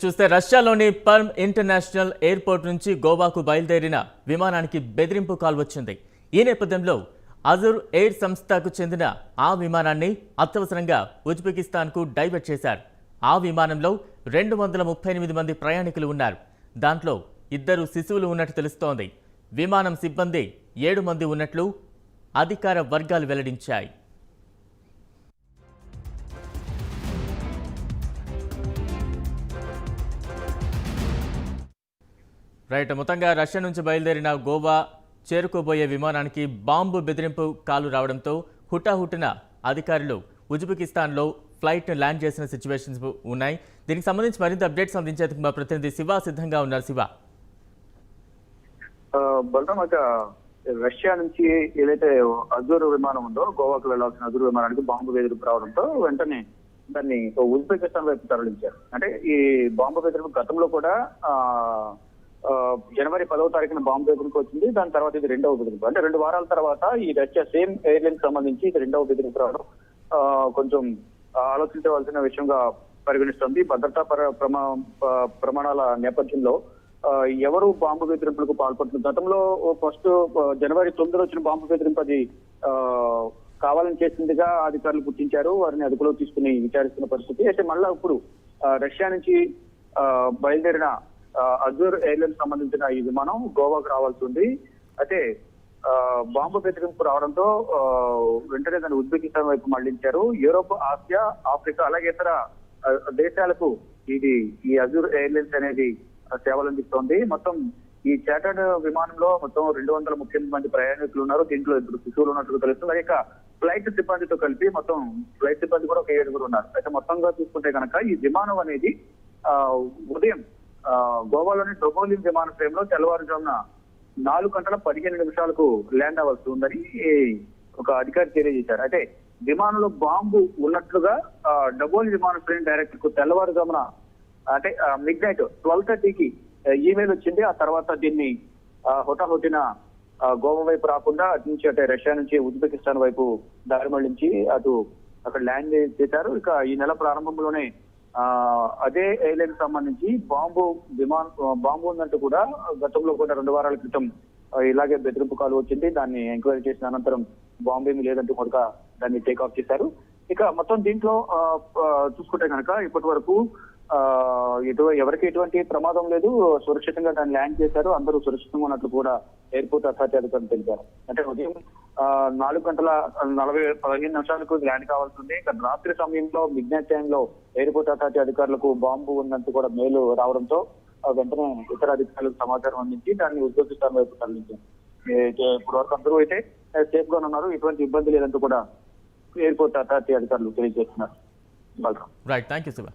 చూస్తే రష్యాలోని పర్మ్ international airport నుంచి గోవాకు బయలుదేరిన విమానానికి బెదిరింపు కాల్ వచ్చింది. ఈ నేపథ్యంలో అజూర్ ఎయిర్ సంస్థకు చెందిన ఆ విమానాన్ని అత్యవసరంగా ఉజ్బెకిస్తాన్కు డైవర్ట్ చేశారు. ఆ విమానంలో 238 మంది ప్రయాణికులు ఉన్నారు. దాంట్లో 2 శిశువులు ఉన్నట్టు తెలుస్తోంది. విమానం సిబ్బంది 7 మంది ఉన్నట్లు అధికార వర్గాలు వెల్లడించాయి. రైట్, మొత్తంగా రష్యా నుంచి బయలుదేరిన గోవా చేరుకోబోయే విమానానికి బాంబు బెదిరింపు కాలు రావడంతో హుటాహుటిన అధికారులు ఉజ్బెకిస్తాన్లో ఫ్లైట్ ల్యాండ్ చేసిన సిచ్యువేషన్స్ ఉన్నాయి. దీనికి సంబంధించి మరింత అప్డేట్స్ అందించేందుకు మా ప్రతినిధి శివ సిద్ధంగా ఉన్నారు. శివ, బలరాం, రష్యా నుంచి ఏదైతే అజూర్ విమానం ఉందో గోవాకు వెళ్లాల్సిన అజూర్ విమానానికి బాంబు బెదిరింపు రావడంతో వెంటనే దాన్ని ఉజ్బెకిస్తాన్ వైపు తరలించారు. అంటే ఈ బాంబు బెదిరింపు గతంలో కూడా జనవరి 10వ తారీఖున బాంబు బెదిరింపు వచ్చింది. దాని తర్వాత ఇది 2వ బెదిరింపు. అంటే 2 వారాల తర్వాత ఈ రష్యా సేమ్ ఎయిర్లైన్స్ సంబంధించి ఇది 2వ బెదిరింపు రావడం కొంచెం ఆలోచించవలసిన విషయంగా పరిగణిస్తుంది. భద్రతా ప్రమాణాల నేపథ్యంలో ఎవరు బాంబు బెదిరింపులకు పాల్పడుతున్నారు? గతంలో ఫస్ట్ జనవరి 9 వచ్చిన బాంబు బెదిరింపు అది కావాలని చేసిందిగా అధికారులు గుర్తించారు. వారిని అదుపులో తీసుకుని విచారిస్తున్న పరిస్థితి. అయితే మళ్ళా ఇప్పుడు రష్యా నుంచి బయలుదేరిన అజూర్ ఎయిర్లైన్స్ సంబంధించిన ఈ విమానం గోవాకు రావాల్సి ఉంది. అయితే బాంబు బెదిరింపు రావడంతో వెంటనే దాన్ని ఉజ్బెకిస్తాన్ వైపు మళ్లించారు. యూరోప్, ఆసియా, ఆఫ్రికా అలాగే ఇతర దేశాలకు ఈ అజూర్ ఎయిర్లైన్స్ అనేది సేవలు అందిస్తోంది. మొత్తం ఈ చార్టర్డ్ విమానంలో మొత్తం 238 మంది ప్రయాణికులు ఉన్నారు. దీంట్లో 2 శిశువులు ఉన్నట్లు తెలుస్తుంది. అలాగే ఫ్లైట్ సిబ్బందితో కలిపి మొత్తం ఫ్లైట్ సిబ్బంది కూడా ఒక 7 ఉన్నారు. అయితే మొత్తంగా చూసుకుంటే కనుక ఈ విమానం అనేది ఉదయం గోవాలోని డొబోలిం విమానాశ్రయంలో తెల్లవారుజామున 4 గంటల 15 నిమిషాలకు ల్యాండ్ అవ్వాల్సి ఉందని ఒక అధికారి తెలియజేశారు. అయితే విమానంలో బాంబు ఉన్నట్లుగా డబోలి విమానాశ్రయం డైరెక్టర్ కు తెల్లవారుజామున అంటే మిడ్ నైట్ 12:30కి ఈమెయిల్ వచ్చింది. ఆ తర్వాత దీన్ని హుటాహుటిన గోవా వైపు రాకుండా అటు నుంచి అంటే రష్యా నుంచి ఉజ్బెకిస్తాన్ వైపు దారి మళ్లించి అక్కడ ల్యాండ్ చేశారు. ఇక ఈ నెల ప్రారంభంలోనే అదే ఎయిర్లైన్ సంబంధించి బాంబు ఉందంటూ కూడా గతంలో కూడా 2 వారాల క్రితం ఇలాగే బెదిరింపు కాల్ వచ్చింది. దాన్ని ఎంక్వైరీ చేసిన అనంతరం బాంబు ఏమి లేదంటూ కూడా దాన్ని టేక్ ఆఫ్ చేశారు. ఇక మొత్తం దీంట్లో చూసుకుంటే కనుక ఇప్పటి వరకు ఎవరికి ఎటువంటి ప్రమాదం లేదు. సురక్షితంగా దాన్ని ల్యాండ్ చేశారు. అందరూ సురక్షితంగా ఉన్నట్లు కూడా ఎయిర్పోర్ట్ అథారిటీ అధికారులు తెలిపారు. అంటే ఉదయం 4 గంటల 15 నిమిషాలకు ల్యాండ్ కావాల్సి ఉంది. ఇక రాత్రి సమయంలో మిడ్ నైట్ టైంలో ఎయిర్పోర్ట్ అథారిటీ అధికారులకు బాంబు ఉన్నట్టు కూడా మెయిల్ రావడంతో వెంటనే ఇతర అధికారులకు సమాచారం అందించి దాన్ని ఉజ్బెకిస్తాన్ వైపు తరలించారు. ఇప్పుడు వరకు అందరూ అయితే సేఫ్ గా ఉన్నారు. ఎటువంటి ఇబ్బంది లేదంటూ కూడా ఎయిర్పోర్ట్ అథారిటీ అధికారులు తెలియజేస్తున్నారు. Right, thank you Shiva.